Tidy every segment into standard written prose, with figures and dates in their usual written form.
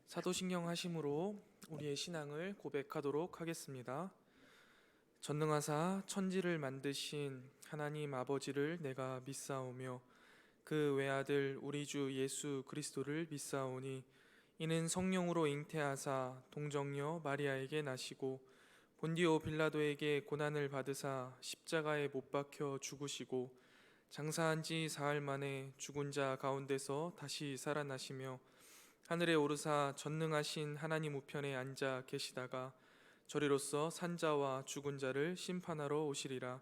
사도신경 하심으로 우리의 신앙을 고백하도록 하겠습니다. 전능하사 천지를 만드신 하나님 아버지를 내가 믿사오며 그 외아들 우리 주 예수 그리스도를 믿사오니 이는 성령으로 잉태하사 동정녀 마리아에게 나시고 본디오 빌라도에게 고난을 받으사 십자가에 못 박혀 죽으시고 장사한 지 사흘 만에 죽은 자 가운데서 다시 살아나시며 하늘에 오르사 전능하신 하나님 우편에 앉아 계시다가 저리로서 산자와 죽은 자를 심판하러 오시리라.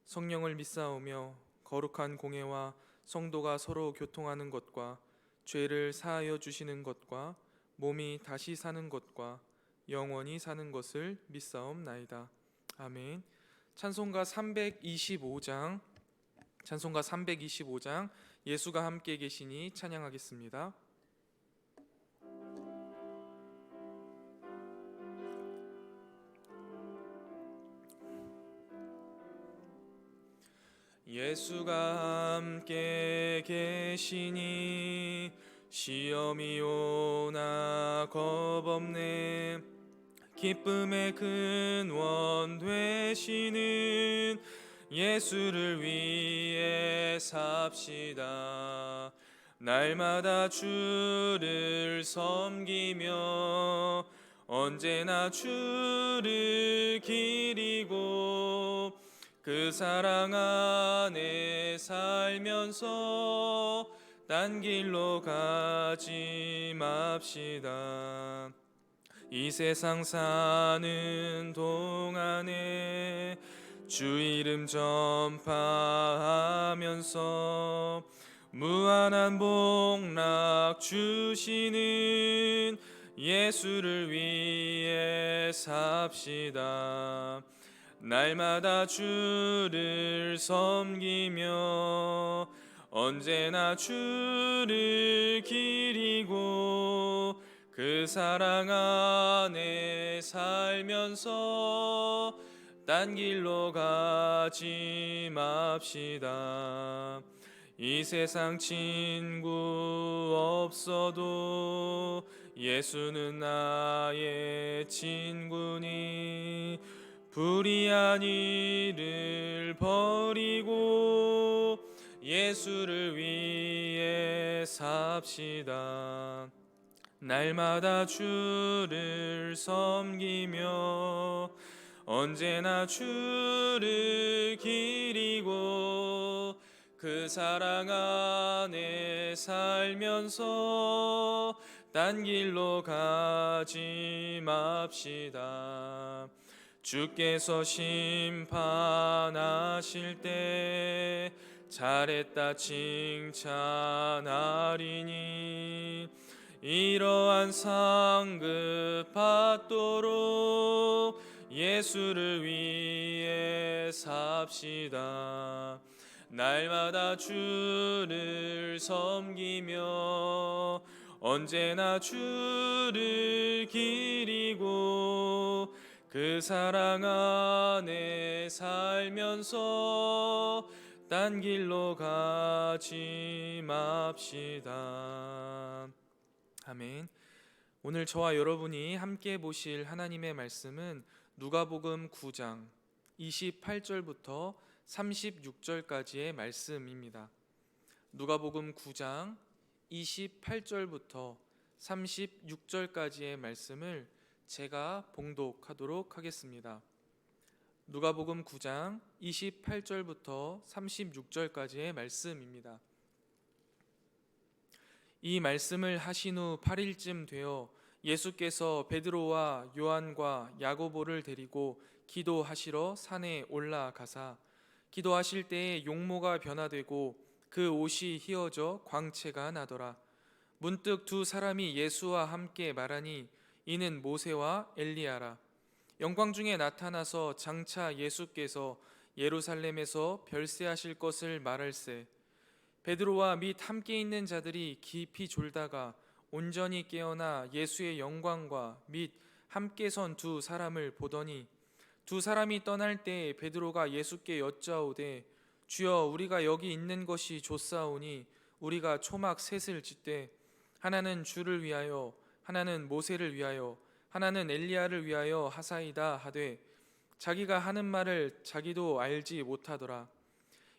성령을 믿사오며 거룩한 공회와 성도가 서로 교통하는 것과 죄를 사하여 주시는 것과 몸이 다시 사는 것과 영원히 사는 것을 믿사옵나이다. 아멘. 찬송가 325장 예수가 함께 계시니 찬양하겠습니다. 예수가 함께 계시니 시험이 오나 겁없네. 기쁨의 근원 되시는 예수를 위해 삽시다. 날마다 주를 섬기며 언제나 주를 기리고 그 사랑 안에 살면서 딴 길로 가지 맙시다. 이 세상 사는 동안에 주 이름 전파하면서 무한한 복락 주시는 예수를 위해 삽시다. 날마다 주를 섬기며 언제나 주를 기리고 그 사랑 안에 살면서 딴 길로 가지 맙시다. 이 세상 친구 없어도 예수는 나의 친구니 불의한 일을 버리고 예수를 위해 삽시다. 날마다 주를 섬기며 언제나 주를 기리고 그 사랑 안에 살면서 딴 길로 가지 맙시다. 주께서 심판하실 때 잘했다 칭찬하리니 이러한 상급 받도록 예수를 위해 삽시다. 날마다 주를 섬기며 언제나 주를 기리고 그 사랑 안에 살면서 딴 길로 가지 맙시다. 아멘. 오늘 저와 여러분이 함께 보실 하나님의 말씀은 누가복음 9장 28절부터 36절까지의 말씀입니다. 누가복음 9장 28절부터 36절까지의 말씀을 제가 봉독하도록 하겠습니다. 누가복음 9장 28절부터 36절까지의 말씀입니다. 이 말씀을 하신 후 8일쯤 되어 예수께서 베드로와 요한과 야고보를 데리고 기도하시러 산에 올라가사 기도하실 때에 용모가 변화되고 그 옷이 휘어져 광채가 나더라. 문득 두 사람이 예수와 함께 말하니 이는 모세와 엘리야라. 영광 중에 나타나서 장차 예수께서 예루살렘에서 별세하실 것을 말할세. 베드로와 및 함께 있는 자들이 깊이 졸다가 온전히 깨어나 예수의 영광과 및 함께 선 두 사람을 보더니 두 사람이 떠날 때 베드로가 예수께 여짜오되 주여 우리가 여기 있는 것이 좋사오니 우리가 초막 셋을 짓되 하나는 주를 위하여 하나는 모세를 위하여 하나는 엘리야를 위하여 하사이다 하되 자기가 하는 말을 자기도 알지 못하더라.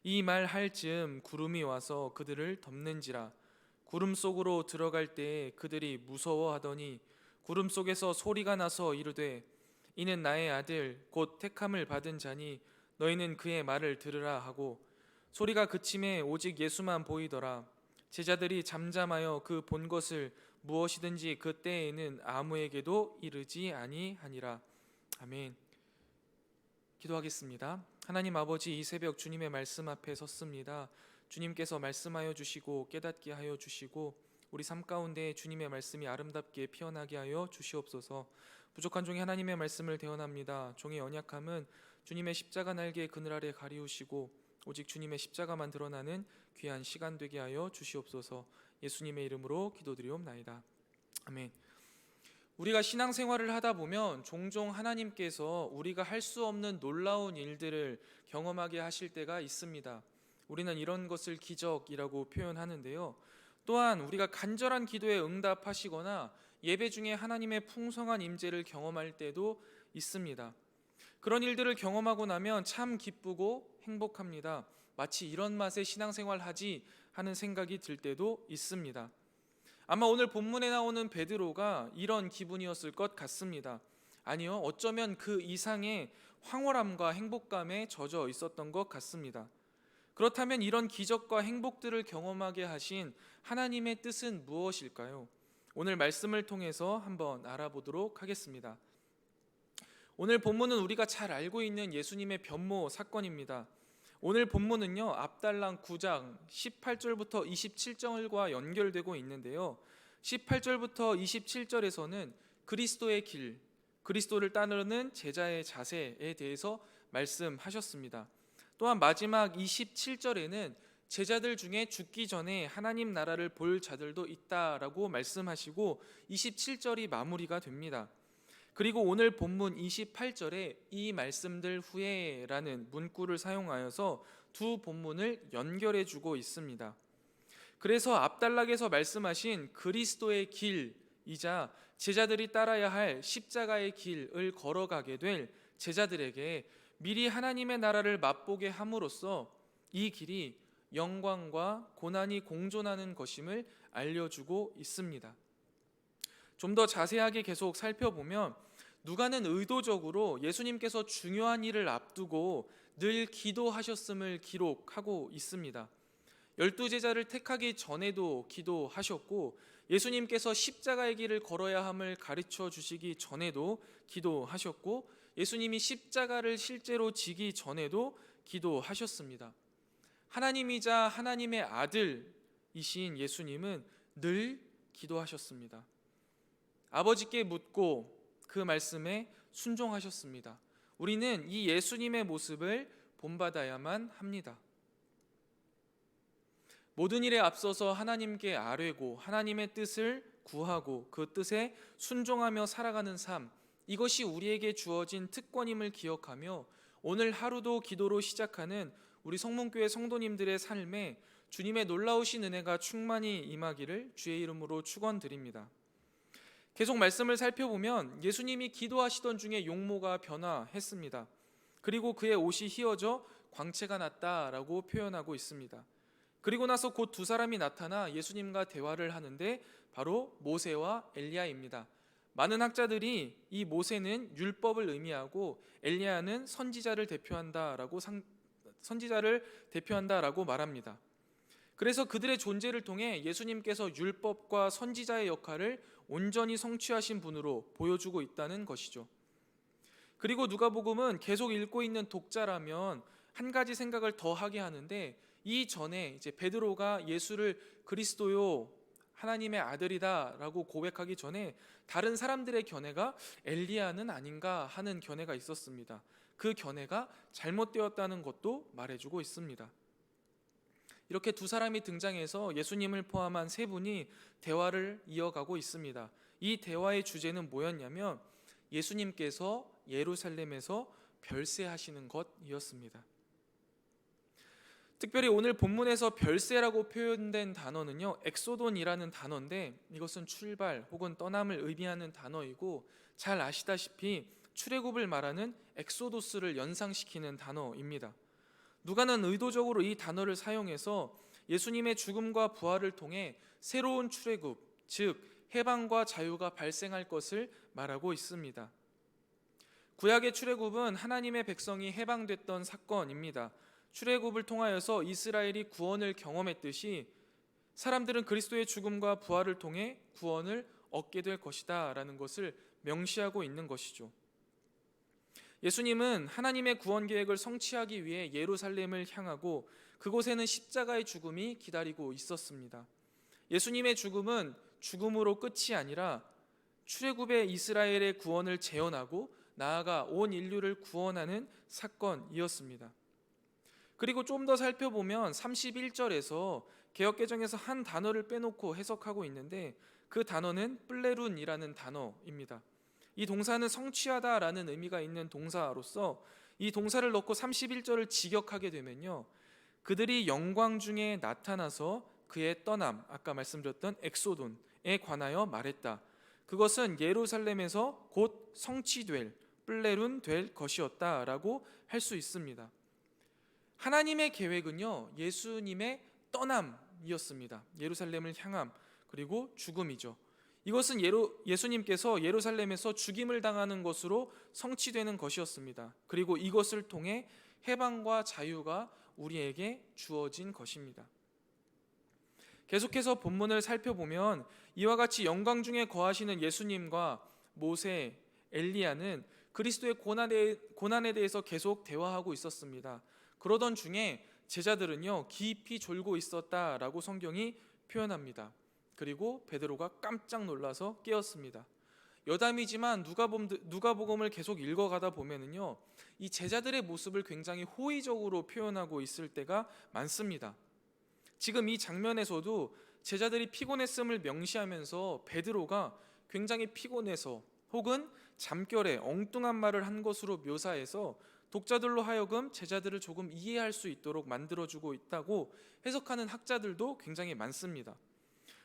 이 말 할 즈음 구름이 와서 그들을 덮는지라. 구름 속으로 들어갈 때에 그들이 무서워하더니 구름 속에서 소리가 나서 이르되 이는 나의 아들 곧 택함을 받은 자니 너희는 그의 말을 들으라 하고 소리가 그침에 오직 예수만 보이더라. 제자들이 잠잠하여 그 본 것을 무엇이든지 그 때에는 아무에게도 이르지 아니하니라. 아멘. 기도하겠습니다. 하나님 아버지, 이 새벽 주님의 말씀 앞에 섰습니다. 주님께서 말씀하여 주시고 깨닫게 하여 주시고 우리 삶 가운데 주님의 말씀이 아름답게 피어나게 하여 주시옵소서. 부족한 종이 하나님의 말씀을 대언합니다. 종의 연약함은 주님의 십자가 날개 그늘 아래 가리우시고 오직 주님의 십자가만 드러나는 귀한 시간 되게 하여 주시옵소서. 예수님의 이름으로 기도드리옵나이다. 아멘. 우리가 신앙생활을 하다 보면 종종 하나님께서 우리가 할 수 없는 놀라운 일들을 경험하게 하실 때가 있습니다. 우리는 이런 것을 기적이라고 표현하는데요. 또한 우리가 간절한 기도에 응답하시거나 예배 중에 하나님의 풍성한 임재를 경험할 때도 있습니다. 그런 일들을 경험하고 나면 참 기쁘고 행복합니다. 마치 이런 맛의 신앙생활 하지 하는 생각이 들 때도 있습니다. 아마 오늘 본문에 나오는 베드로가 이런 기분이었을 것 같습니다. 아니요, 어쩌면 그 이상의 황홀함과 행복감에 젖어 있었던 것 같습니다. 그렇다면 이런 기적과 행복들을 경험하게 하신 하나님의 뜻은 무엇일까요? 오늘 말씀을 통해서 한번 알아보도록 하겠습니다. 오늘 본문은 우리가 잘 알고 있는 예수님의 변모 사건입니다. 오늘 본문은요, 압달랑 9장 18절부터 27절과 연결되고 있는데요. 18절부터 27절에서는 그리스도의 길, 그리스도를 따르는 제자의 자세에 대해서 말씀하셨습니다. 또한 마지막 27절에는 제자들 중에 죽기 전에 하나님 나라를 볼 자들도 있다라고 말씀하시고 27절이 마무리가 됩니다. 그리고 오늘 본문 28절에 이 말씀들 후에라는 문구를 사용하여서 두 본문을 연결해 주고 있습니다. 그래서 압달락에서 말씀하신 그리스도의 길이자 제자들이 따라야 할 십자가의 길을 걸어가게 될 제자들에게 미리 하나님의 나라를 맛보게 함으로써 이 길이 영광과 고난이 공존하는 것임을 알려주고 있습니다. 좀 더 자세하게 계속 살펴보면 누가는 의도적으로 예수님께서 중요한 일을 앞두고 늘 기도하셨음을 기록하고 있습니다. 12제자를 택하기 전에도 기도하셨고 예수님께서 십자가의 길을 걸어야 함을 가르쳐 주시기 전에도 기도하셨고 예수님이 십자가를 실제로 지기 전에도 기도하셨습니다. 하나님이자 하나님의 아들이신 예수님은 늘 기도하셨습니다. 아버지께 묻고 그 말씀에 순종하셨습니다. 우리는 이 예수님의 모습을 본받아야만 합니다. 모든 일에 앞서서 하나님께 아뢰고 하나님의 뜻을 구하고 그 뜻에 순종하며 살아가는 삶, 이것이 우리에게 주어진 특권임을 기억하며 오늘 하루도 기도로 시작하는 우리 성문교회 성도님들의 삶에 주님의 놀라우신 은혜가 충만히 임하기를 주의 이름으로 축원드립니다. 계속 말씀을 살펴보면 예수님이 기도하시던 중에 용모가 변화했습니다. 그리고 그의 옷이 휘어져 광채가 났다라고 표현하고 있습니다. 그리고 나서 곧 두 사람이 나타나 예수님과 대화를 하는데 바로 모세와 엘리야입니다. 많은 학자들이 이 모세는 율법을 의미하고 엘리야는 선지자를 대표한다라고 말합니다. 그래서 그들의 존재를 통해 예수님께서 율법과 선지자의 역할을 온전히 성취하신 분으로 보여주고 있다는 것이죠. 그리고 누가복음은 계속 읽고 있는 독자라면 한 가지 생각을 더 하게 하는데 이 전에 이제 베드로가 예수를 그리스도요 하나님의 아들이다라고 고백하기 전에 다른 사람들의 견해가 엘리야는 아닌가 하는 견해가 있었습니다. 그 견해가 잘못되었다는 것도 말해주고 있습니다. 이렇게 두 사람이 등장해서 예수님을 포함한 세 분이 대화를 이어가고 있습니다. 이 대화의 주제는 뭐였냐면 예수님께서 예루살렘에서 별세하시는 것이었습니다. 특별히 오늘 본문에서 별세라고 표현된 단어는요, 엑소돈이라는 단어인데 이것은 출발 혹은 떠남을 의미하는 단어이고, 잘 아시다시피 출애굽을 말하는 엑소도스를 연상시키는 단어입니다. 누가는 의도적으로 이 단어를 사용해서 예수님의 죽음과 부활을 통해 새로운 출애굽, 즉 해방과 자유가 발생할 것을 말하고 있습니다. 구약의 출애굽은 하나님의 백성이 해방됐던 사건입니다. 출애굽을 통하여서 이스라엘이 구원을 경험했듯이 사람들은 그리스도의 죽음과 부활을 통해 구원을 얻게 될 것이다 라는 것을 명시하고 있는 것이죠. 예수님은 하나님의 구원 계획을 성취하기 위해 예루살렘을 향하고 그곳에는 십자가의 죽음이 기다리고 있었습니다. 예수님의 죽음은 죽음으로 끝이 아니라 출애굽의 이스라엘의 구원을 재현하고 나아가 온 인류를 구원하는 사건이었습니다. 그리고 좀 더 살펴보면 31절에서 개역개정에서 한 단어를 빼놓고 해석하고 있는데 그 단어는 플레룬이라는 단어입니다. 이 동사는 성취하다라는 의미가 있는 동사로서 이 동사를 넣고 31절을 직역하게 되면요, 그들이 영광 중에 나타나서 그의 떠남, 아까 말씀드렸던 엑소돈에 관하여 말했다. 그것은 예루살렘에서 곧 성취될 플레룬 될 것이었다라고 할 수 있습니다. 하나님의 계획은요, 예수님의 떠남이었습니다. 예루살렘을 향함, 그리고 죽음이죠. 이것은 예수님께서 예루살렘에서 죽임을 당하는 것으로 성취되는 것이었습니다. 그리고 이것을 통해 해방과 자유가 우리에게 주어진 것입니다. 계속해서 본문을 살펴보면 이와 같이 영광 중에 거하시는 예수님과 모세, 엘리야는 그리스도의 고난에 대해서 계속 대화하고 있었습니다. 그러던 중에 제자들은요, 깊이 졸고 있었다라고 성경이 표현합니다. 그리고 베드로가 깜짝 놀라서 깨었습니다. 여담이지만 누가복음을 계속 읽어가다 보면은요, 이 제자들의 모습을 굉장히 호의적으로 표현하고 있을 때가 많습니다. 지금 이 장면에서도 제자들이 피곤했음을 명시하면서 베드로가 굉장히 피곤해서 혹은 잠결에 엉뚱한 말을 한 것으로 묘사해서 독자들로 하여금 제자들을 조금 이해할 수 있도록 만들어주고 있다고 해석하는 학자들도 굉장히 많습니다.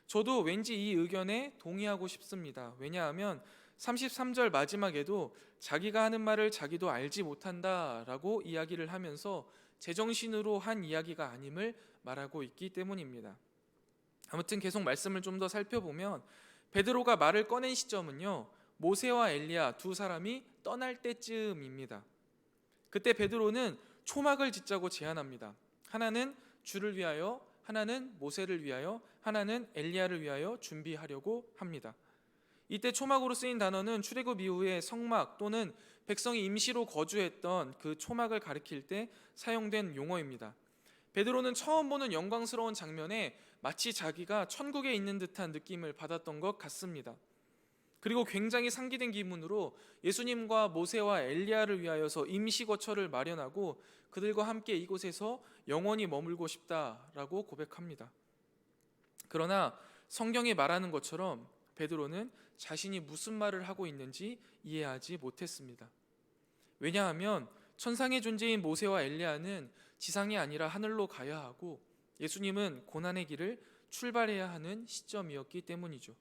저도 왠지 이 의견에 동의하고 싶습니다. 왜냐하면 33절 마지막에도 자기가 하는 말을 자기도 알지 못한다라고 이야기를 하면서 제정신으로 한 이야기가 아님을 말하고 있기 때문입니다. 아무튼 계속 말씀을 좀 더 살펴보면 베드로가 말을 꺼낸 시점은요, 모세와 엘리야 두 사람이 떠날 때쯤입니다. 그때 베드로는 초막을 짓자고 제안합니다. 하나는 주를 위하여, 하나는 모세를 위하여, 하나는 엘리야를 위하여 준비하려고 합니다. 이때 초막으로 쓰인 단어는 출애굽 이후에 성막 또는 백성이 임시로 거주했던 그 초막을 가리킬 때 사용된 용어입니다. 베드로는 처음 보는 영광스러운 장면에 마치 자기가 천국에 있는 듯한 느낌을 받았던 것 같습니다. 그리고 굉장히 상기된 기분으로 예수님과 모세와 엘리야를 위하여서 임시 거처를 마련하고 그들과 함께 이곳에서 영원히 머물고 싶다라고 고백합니다. 그러나 성경이 말하는 것처럼 베드로는 자신이 무슨 말을 하고 있는지 이해하지 못했습니다. 왜냐하면 천상의 존재인 모세와 엘리야는 지상이 아니라 하늘로 가야 하고 예수님은 고난의 길을 출발해야 하는 시점이었기 때문이죠.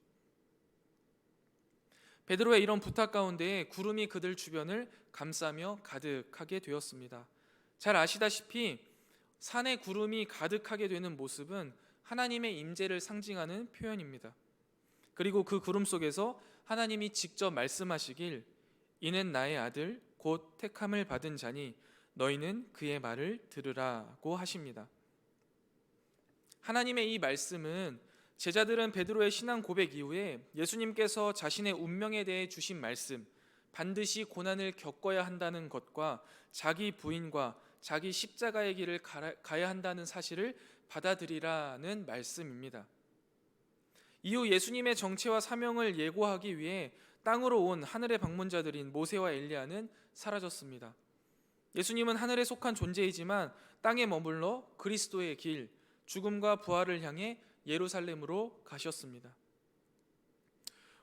베드로의 이런 부탁 가운데 구름이 그들 주변을 감싸며 가득하게 되었습니다. 잘 아시다시피 산에 구름이 가득하게 되는 모습은 하나님의 임재를 상징하는 표현입니다. 그리고 그 구름 속에서 하나님이 직접 말씀하시길 이는 나의 아들 곧 택함을 받은 자니 너희는 그의 말을 들으라고 하십니다. 하나님의 이 말씀은 제자들은 베드로의 신앙 고백 이후에 예수님께서 자신의 운명에 대해 주신 말씀, 반드시 고난을 겪어야 한다는 것과 자기 부인과 자기 십자가의 길을 가야 한다는 사실을 받아들이라는 말씀입니다. 이후 예수님의 정체와 사명을 예고하기 위해 땅으로 온 하늘의 방문자들인 모세와 엘리야는 사라졌습니다. 예수님은 하늘에 속한 존재이지만 땅에 머물러 그리스도의 길, 죽음과 부활을 향해 예루살렘으로 가셨습니다.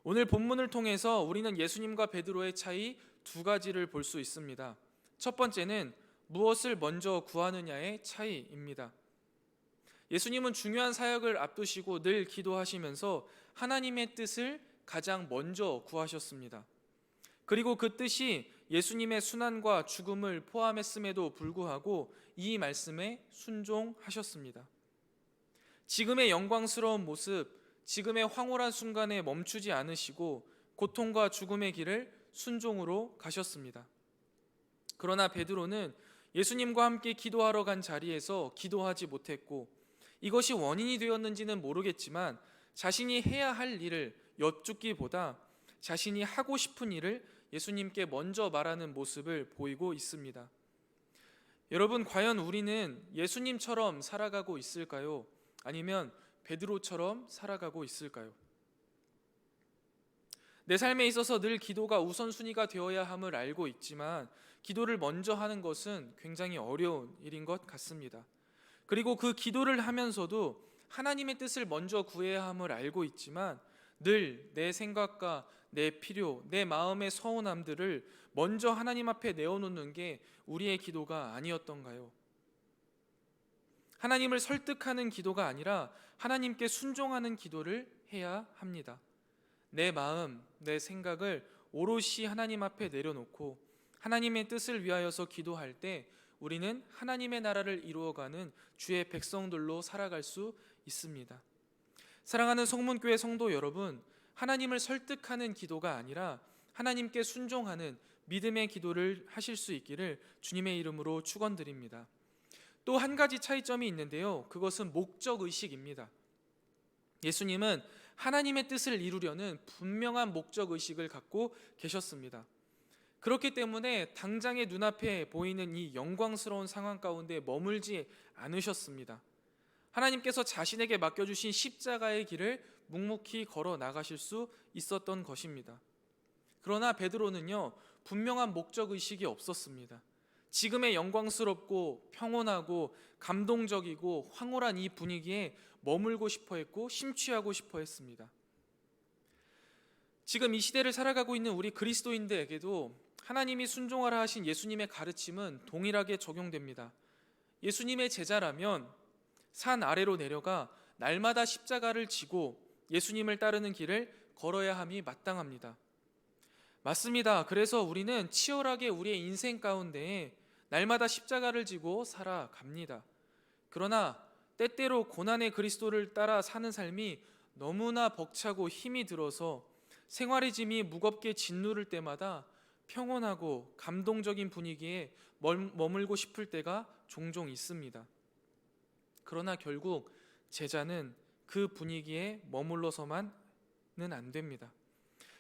오늘 본문을 통해서 우리는 예수님과 베드로의 차이 두 가지를 볼 수 있습니다. 첫 번째는 무엇을 먼저 구하느냐의 차이입니다. 예수님은 중요한 사역을 앞두시고 늘 기도하시면서 하나님의 뜻을 가장 먼저 구하셨습니다. 그리고 그 뜻이 예수님의 순환과 죽음을 포함했음에도 불구하고 이 말씀에 순종하셨습니다. 지금의 영광스러운 모습, 지금의 황홀한 순간에 멈추지 않으시고 고통과 죽음의 길을 순종으로 가셨습니다. 그러나 베드로는 예수님과 함께 기도하러 간 자리에서 기도하지 못했고, 이것이 원인이 되었는지는 모르겠지만 자신이 해야 할 일을 여쭙기보다 자신이 하고 싶은 일을 예수님께 먼저 말하는 모습을 보이고 있습니다. 여러분, 과연 우리는 예수님처럼 살아가고 있을까요? 아니면 베드로처럼 살아가고 있을까요? 내 삶에 있어서 늘 기도가 우선순위가 되어야 함을 알고 있지만 기도를 먼저 하는 것은 굉장히 어려운 일인 것 같습니다. 그리고 그 기도를 하면서도 하나님의 뜻을 먼저 구해야 함을 알고 있지만 늘 내 생각과 내 필요, 내 마음의 서운함들을 먼저 하나님 앞에 내어놓는 게 우리의 기도가 아니었던가요? 하나님을 설득하는 기도가 아니라 하나님께 순종하는 기도를 해야 합니다. 내 마음, 내 생각을 오롯이 하나님 앞에 내려놓고 하나님의 뜻을 위하여서 기도할 때 우리는 하나님의 나라를 이루어가는 주의 백성들로 살아갈 수 있습니다. 사랑하는 성문교회 성도 여러분, 하나님을 설득하는 기도가 아니라 하나님께 순종하는 믿음의 기도를 하실 수 있기를 주님의 이름으로 축원드립니다. 또 한 가지 차이점이 있는데요, 그것은 목적의식입니다. 예수님은 하나님의 뜻을 이루려는 분명한 목적의식을 갖고 계셨습니다. 그렇기 때문에 당장의 눈앞에 보이는 이 영광스러운 상황 가운데 머물지 않으셨습니다. 하나님께서 자신에게 맡겨주신 십자가의 길을 묵묵히 걸어 나가실 수 있었던 것입니다. 그러나 베드로는요, 분명한 목적의식이 없었습니다. 지금의 영광스럽고 평온하고 감동적이고 황홀한 이 분위기에 머물고 싶어 했고 심취하고 싶어 했습니다. 지금 이 시대를 살아가고 있는 우리 그리스도인들에게도 하나님이 순종하라 하신 예수님의 가르침은 동일하게 적용됩니다. 예수님의 제자라면 산 아래로 내려가 날마다 십자가를 지고 예수님을 따르는 길을 걸어야 함이 마땅합니다. 맞습니다. 그래서 우리는 치열하게 우리의 인생 가운데 날마다 십자가를 지고 살아갑니다. 그러나 때때로 고난의 그리스도를 따라 사는 삶이 너무나 벅차고 힘이 들어서 생활의 짐이 무겁게 짓누를 때마다 평온하고 감동적인 분위기에 머물고 싶을 때가 종종 있습니다. 그러나 결국 제자는 그 분위기에 머물러서만은 안 됩니다.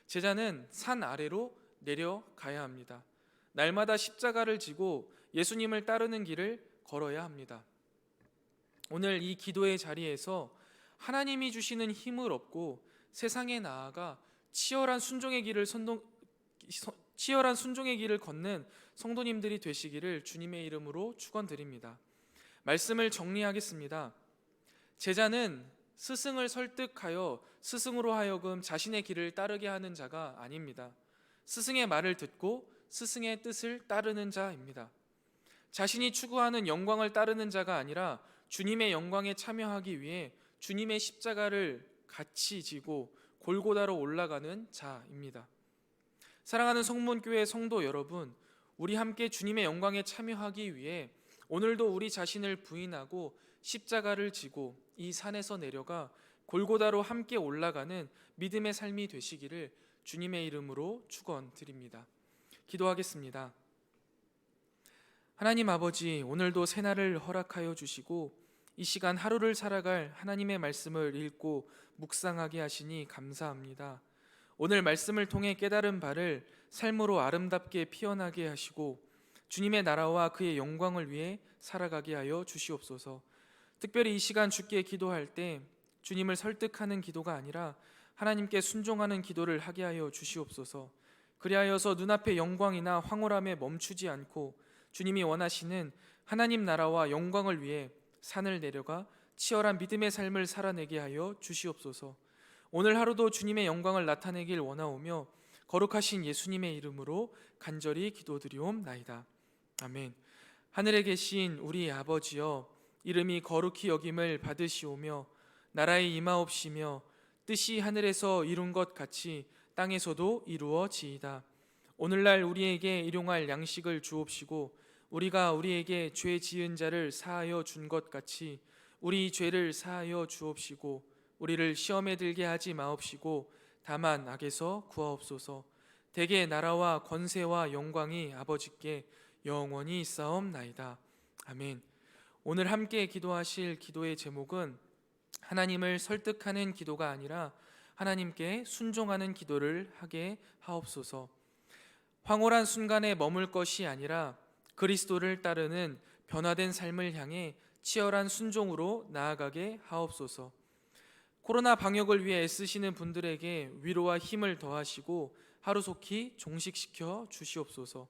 제자는 산 아래로 내려가야 합니다. 날마다 십자가를 지고 예수님을 따르는 길을 걸어야 합니다. 오늘 이 기도의 자리에서 하나님이 주시는 힘을 얻고 세상에 나아가 치열한 순종의 길을 걷는 성도님들이 되시기를 주님의 이름으로 축원드립니다. 말씀을 정리하겠습니다. 제자는 스승을 설득하여 스승으로 하여금 자신의 길을 따르게 하는 자가 아닙니다. 스승의 말을 듣고 스승의 뜻을 따르는 자입니다. 자신이 추구하는 영광을 따르는 자가 아니라 주님의 영광에 참여하기 위해 주님의 십자가를 같이 지고 골고다로 올라가는 자입니다. 사랑하는 성문교회 성도 여러분, 우리 함께 주님의 영광에 참여하기 위해 오늘도 우리 자신을 부인하고 십자가를 지고 이 산에서 내려가 골고다로 함께 올라가는 믿음의 삶이 되시기를 주님의 이름으로 축원드립니다. 기도하겠습니다. 하나님 아버지, 오늘도 새날을 허락하여 주시고 이 시간 하루를 살아갈 하나님의 말씀을 읽고 묵상하게 하시니 감사합니다. 오늘 말씀을 통해 깨달은 바를 삶으로 아름답게 피어나게 하시고 주님의 나라와 그의 영광을 위해 살아가게 하여 주시옵소서. 특별히 이 시간 주께 기도할 때 주님을 설득하는 기도가 아니라 하나님께 순종하는 기도를 하게 하여 주시옵소서. 그리하여서 눈앞의 영광이나 황홀함에 멈추지 않고 주님이 원하시는 하나님 나라와 영광을 위해 산을 내려가 치열한 믿음의 삶을 살아내게 하여 주시옵소서. 오늘 하루도 주님의 영광을 나타내길 원하오며 거룩하신 예수님의 이름으로 간절히 기도드리옵나이다. 아멘. 하늘에 계신 우리 아버지여, 이름이 거룩히 여김을 받으시오며 나라의 임하옵시며 뜻이 하늘에서 이룬 것 같이 땅에서도 이루어지이다. 오늘날 우리에게 일용할 양식을 주옵시고 우리가 우리에게 죄 지은 자를 사하여 준 것 같이 우리 죄를 사하여 주옵시고 우리를 시험에 들게 하지 마옵시고 다만 악에서 구하옵소서. 대개 나라와 권세와 영광이 아버지께 영원히 있사옵나이다. 아멘. 오늘 함께 기도하실 기도의 제목은 하나님을 설득하는 기도가 아니라 하나님께 순종하는 기도를 하게 하옵소서. 황홀한 순간에 머물 것이 아니라 그리스도를 따르는 변화된 삶을 향해 치열한 순종으로 나아가게 하옵소서. 코로나 방역을 위해 애쓰시는 분들에게 위로와 힘을 더하시고 하루속히 종식시켜 주시옵소서.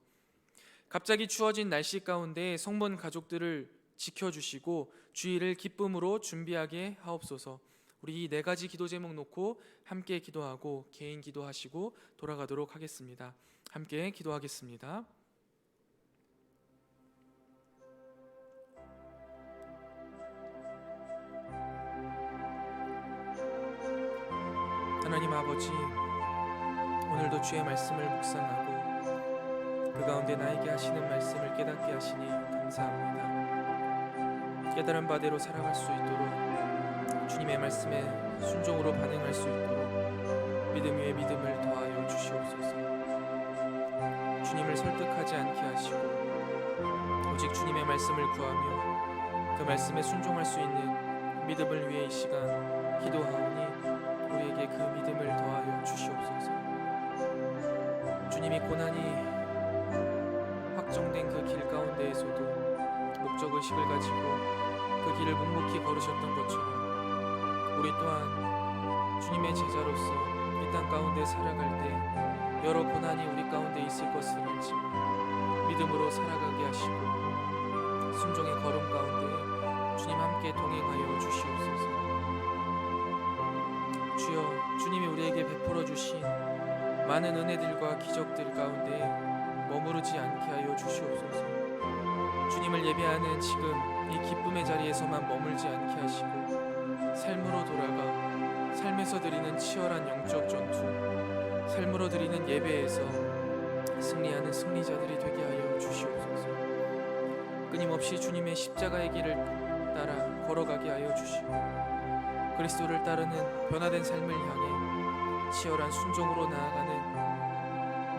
갑자기 추워진 날씨 가운데 성문 가족들을 지켜주시고 주일을 기쁨으로 준비하게 하옵소서. 우리 이 네 가지 기도 제목 놓고 함께 기도하고 개인 기도하시고 돌아가도록 하겠습니다. 함께 기도하겠습니다. 하나님 아버지, 오늘도 주의 말씀을 묵상하고 그 가운데 나에게 하시는 말씀을 깨닫게 하시니 감사합니다. 깨달은 바대로 살아갈 수 있도록 주님의 말씀에 순종으로 반응할 수 있도록 믿음 위에 믿음을 더하여 주시옵소서. 주님을 설득하지 않게 하시고 오직 주님의 말씀을 구하며 그 말씀에 순종할 수 있는 믿음을 위해 이 시간 기도하오니 우리에게 그 믿음을 더하여 주시옵소서. 주님이 고난이 확정된 그 길 가운데에서도 목적의식을 가지고 그 길을 묵묵히 걸으셨던 것처럼 우리 또한 주님의 제자로서 이 땅 가운데 살아갈 때 여러 고난이 우리 가운데 있을 것을 알지만 믿음으로 살아가게 하시고 순종의 걸음 가운데 주님 함께 동행하여 주시옵소서. 주여, 주님이 우리에게 베풀어 주신 많은 은혜들과 기적들 가운데 머무르지 않게 하여 주시옵소서. 주님을 예배하는 지금 이 기쁨의 자리에서만 머물지 않게 하시고 삶으로 돌아가 삶에서 드리는 치열한 영적 전투, 삶으로 드리는 예배에서 승리하는 승리자들이 되게 하여 주시옵소서. 끊임없이 주님의 십자가의 길을 따라 걸어가게 하여 주시고 그리스도를 따르는 변화된 삶을 향해 치열한 순종으로 나아가는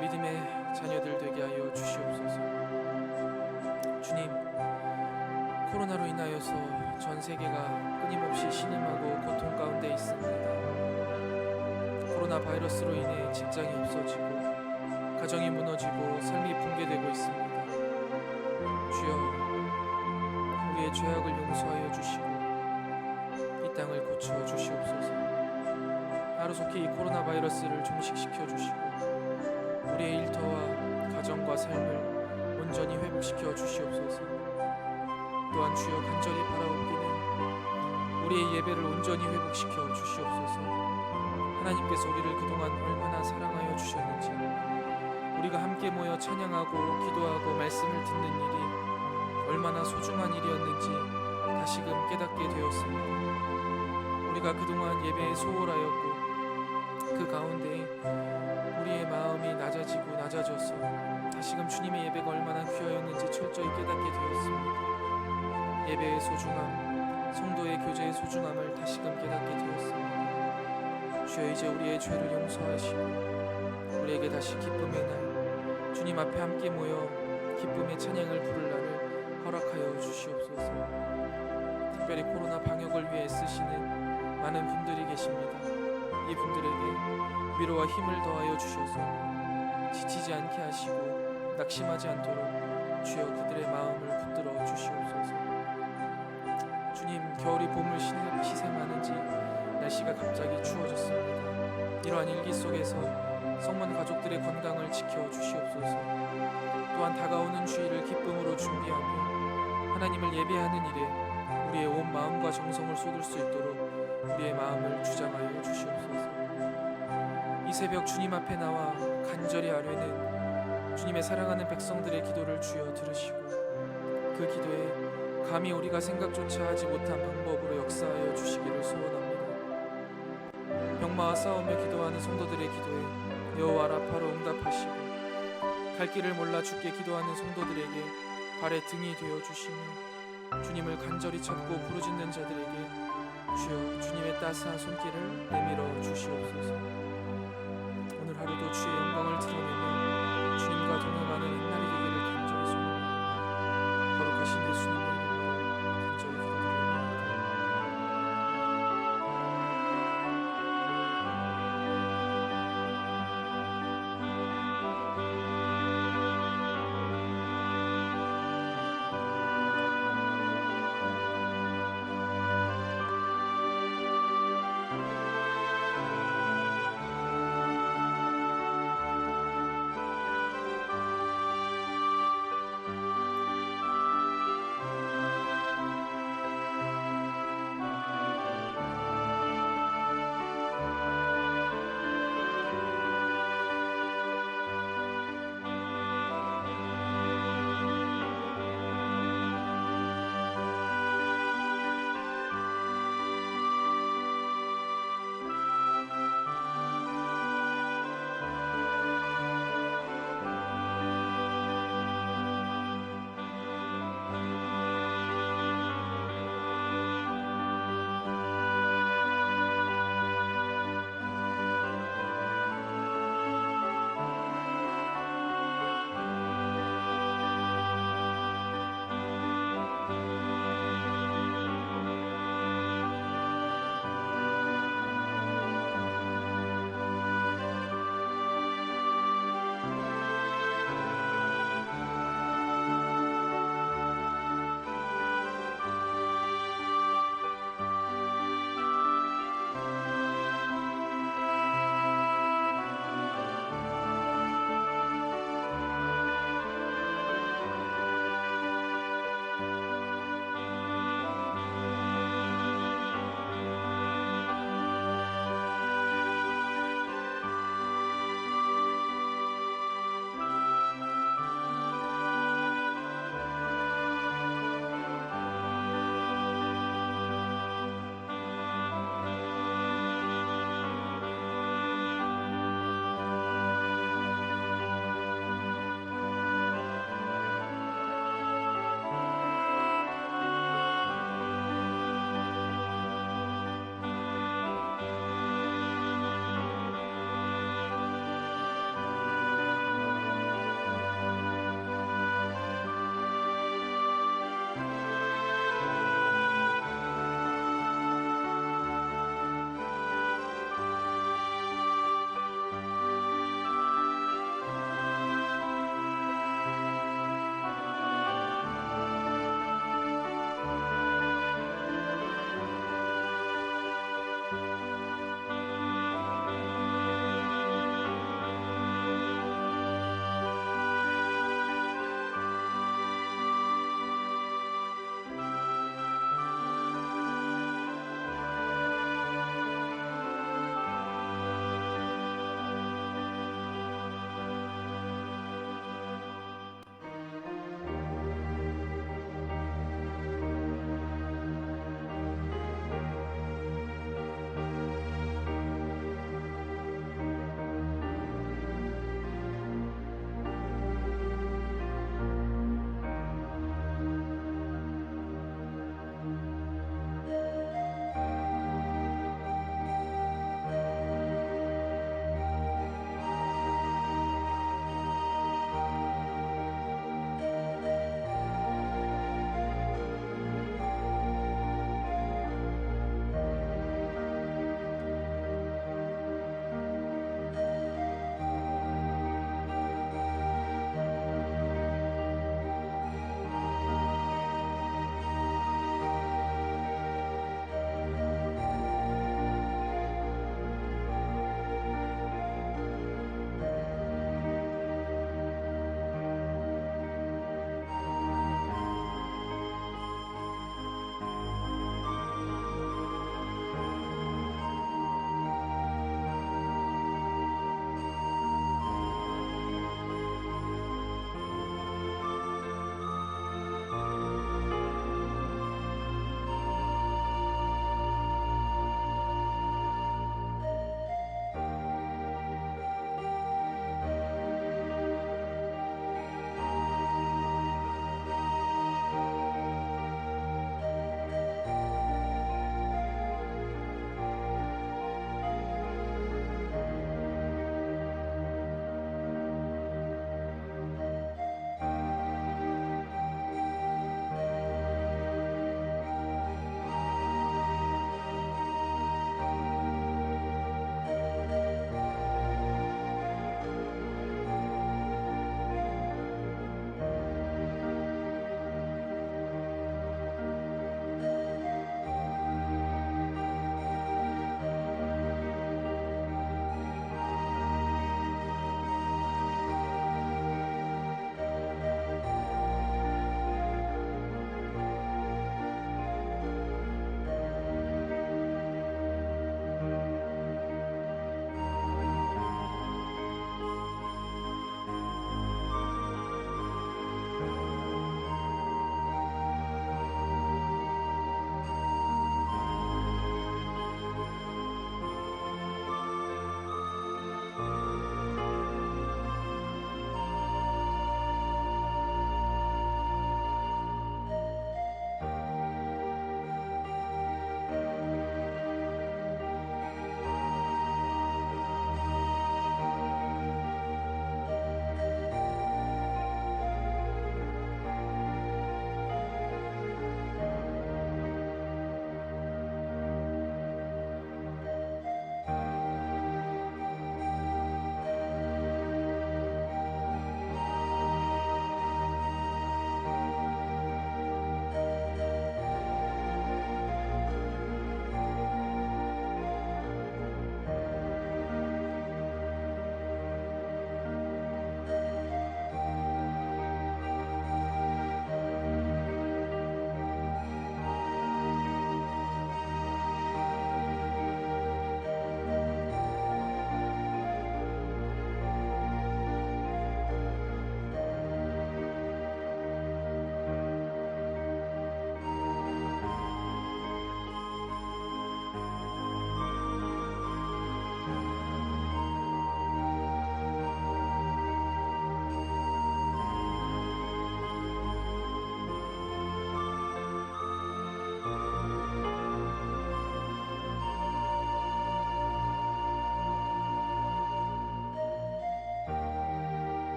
믿음의 자녀들 되게 하여 주시옵소서. 주님, 코로나로 인하여서 전 세계가 끊임없이 신음하고 고통 가운데 있습니다. 코로나 바이러스로 인해 직장이 없어지고 가정이 무너지고 삶이 붕괴되고 있습니다. 주여, 우리의 죄악을 용서하여 주시고 이 땅을 고쳐 주시옵소서. 하루속히 이 코로나 바이러스를 종식시켜 주시고 우리의 일터와 가정과 삶을 온전히 회복시켜 주시옵소서. 또한 주여, 간절히 바라옵기는 우리의 예배를 온전히 회복시켜 주시옵소서. 하나님께서 우리를 그동안 얼마나 사랑하여 주셨는지, 우리가 함께 모여 찬양하고 기도하고 말씀을 듣는 일이 얼마나 소중한 일이었는지 다시금 깨닫게 되었습니다. 우리가 그동안 예배에 소홀하였고 그 가운데 우리의 마음이 낮아져서 다시금 주님의 예배가 얼마나 귀하였는지 철저히 깨닫게 되었습니다. 예배의 소중함, 성도의 교제의 소중함을 다시금 깨닫게 되었습니다. 주여, 이제 우리의 죄를 용서하시고 우리에게 다시 기쁨의 날, 주님 앞에 함께 모여 기쁨의 찬양을 부를 날을 허락하여 주시옵소서. 특별히 코로나 방역을 위해 애쓰시는 많은 분들이 계십니다. 이분들에게 위로와 힘을 더하여 주셔서 지치지 않게 하시고 낙심하지 않도록 주여 그들의 마음을 붙들어 주시옵소서. 주님, 겨울이 봄을 시샘하는지 날씨가 갑자기 추워졌습니다. 이러한 일기 속에서 성문 가족들의 건강을 지켜 주시옵소서. 또한 다가오는 주일을 기쁨으로 준비하며 하나님을 예배하는 일에 우리의 온 마음과 정성을 쏟을 수 있도록 우리의 마음을 주장하여 주시옵소서. 이 새벽 주님 앞에 나와 간절히 아뢰는 주님의 사랑하는 백성들의 기도를 주여 들으시고 그 기도에 감히 우리가 생각조차 하지 못한 방법으로 역사하여 주시기를 소원합니다. 병마와 싸우며 기도하는 성도들의 기도에 여호와 라파로 응답하시고 갈 길을 몰라 주께 기도하는 성도들에게 발의 등이 되어 주시며 주님을 간절히 찾고 부르짖는 자들에게 주여 주님의 따스한 손길을 내밀어 주시옵소서. 오늘 하루도 주의 영광을 드러내며 주님과 동행하는